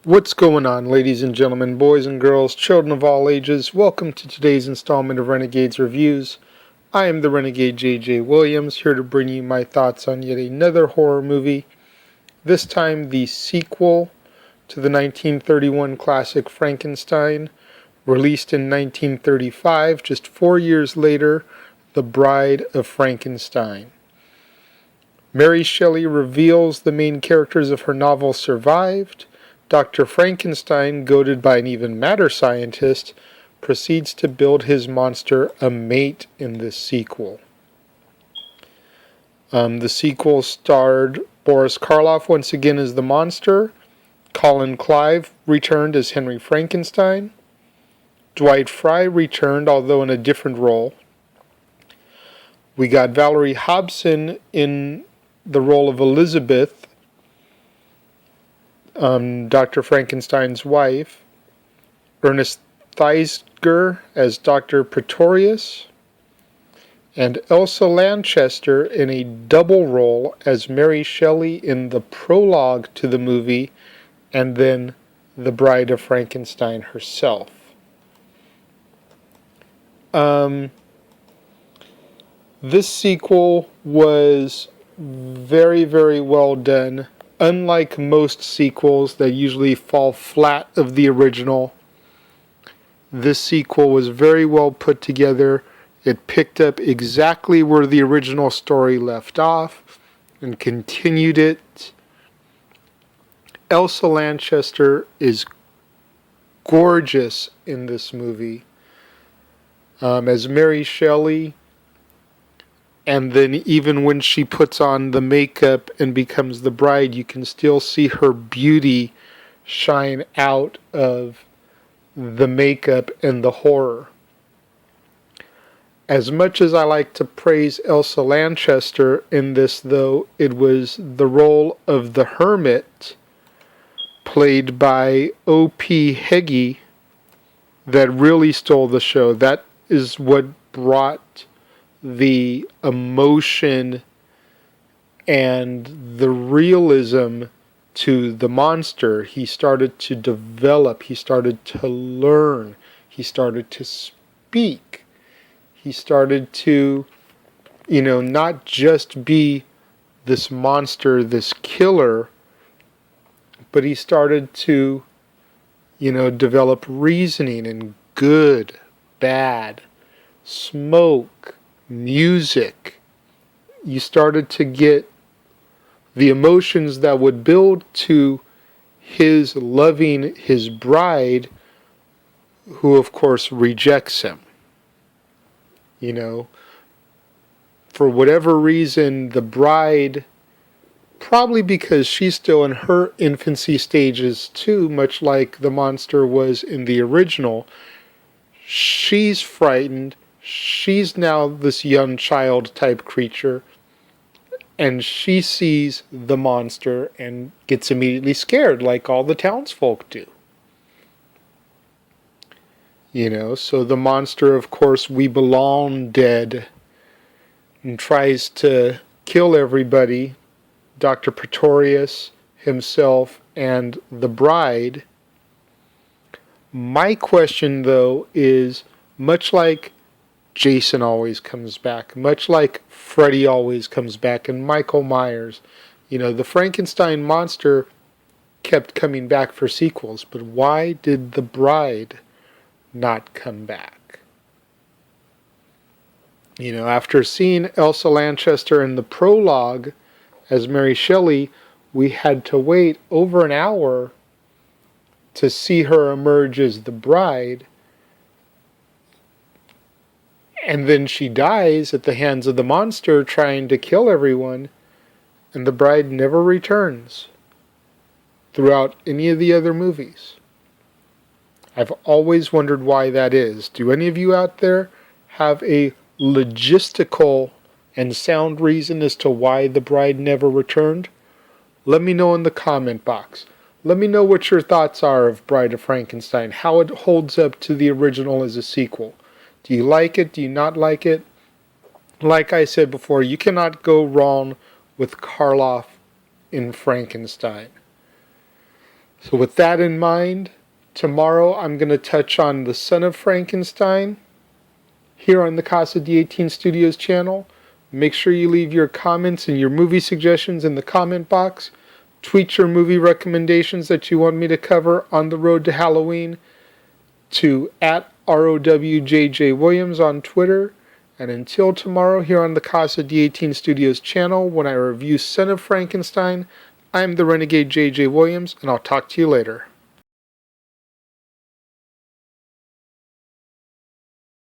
What's going on, ladies and gentlemen, boys and girls, children of all ages? Welcome to today's installment of Renegades Reviews. I am the Renegade J.J. Williams, here to bring you my thoughts on yet another horror movie, this time the sequel to the 1931 classic Frankenstein, released in 1935, just 4 years later, The Bride of Frankenstein. Mary Shelley reveals the main characters of her novel survived. Dr. Frankenstein, goaded by an even madder scientist, proceeds to build his monster a mate in this sequel. The sequel starred Boris Karloff once again as the monster, Colin Clive returned as Henry Frankenstein, Dwight Fry returned, although in a different role. We got Valerie Hobson in the role of Elizabeth, Dr. Frankenstein's wife, Ernest Theisker as Dr. Pretorius, and Elsa Lanchester in a double role as Mary Shelley in the prologue to the movie, and then the Bride of Frankenstein herself. This sequel was very, very well done. Unlike most sequels that usually fall flat of the original, this sequel was very well put together. It picked up exactly where the original story left off and continued it. Elsa Lanchester is gorgeous in this movie as Mary Shelley. And then even when she puts on the makeup and becomes the bride, you can still see her beauty shine out of the makeup and the horror. As much as I like to praise Elsa Lanchester in this, though, it was the role of the hermit, played by O.P. Heggie, that really stole the show. That is what brought the emotion and the realism to the monster. He started to develop, he started to learn, he started to speak, he started to, not just be this monster, this killer, but he started to, develop reasoning and good, bad, smoke, music. You started to get the emotions that would build to his loving his bride, who of course rejects him. For whatever reason, the bride, probably because she's still in her infancy stages too, much like the monster was in the original, she's frightened. She's now this young child type creature, and she sees the monster and gets immediately scared like all the townsfolk do. So the monster, of course, we belong dead, and tries to kill everybody, Dr. Pretorius himself and the bride. My question, though, is much like Jason always comes back, much like Freddy always comes back, and Michael Myers. The Frankenstein monster kept coming back for sequels, but why did the bride not come back? After seeing Elsa Lanchester in the prologue as Mary Shelley, we had to wait over an hour to see her emerge as the bride. And then she dies at the hands of the monster trying to kill everyone, and the bride never returns throughout any of the other movies. I've always wondered why that is. Do any of you out there have a logistical and sound reason as to why the bride never returned? Let me know in the comment box. Let me know what your thoughts are of Bride of Frankenstein, how it holds up to the original as a sequel. Do you like it? Do you not like it? Like I said before, you cannot go wrong with Karloff in Frankenstein. So with that in mind, tomorrow I'm going to touch on the son of Frankenstein here on the Casa D18 Studios channel. Make sure you leave your comments and your movie suggestions in the comment box. Tweet your movie recommendations that you want me to cover on the road to Halloween to @ROWJJWilliams on Twitter. And until tomorrow here on the Casa D18 Studios channel when I review Son of Frankenstein, I'm the Renegade JJ Williams, and I'll talk to you later.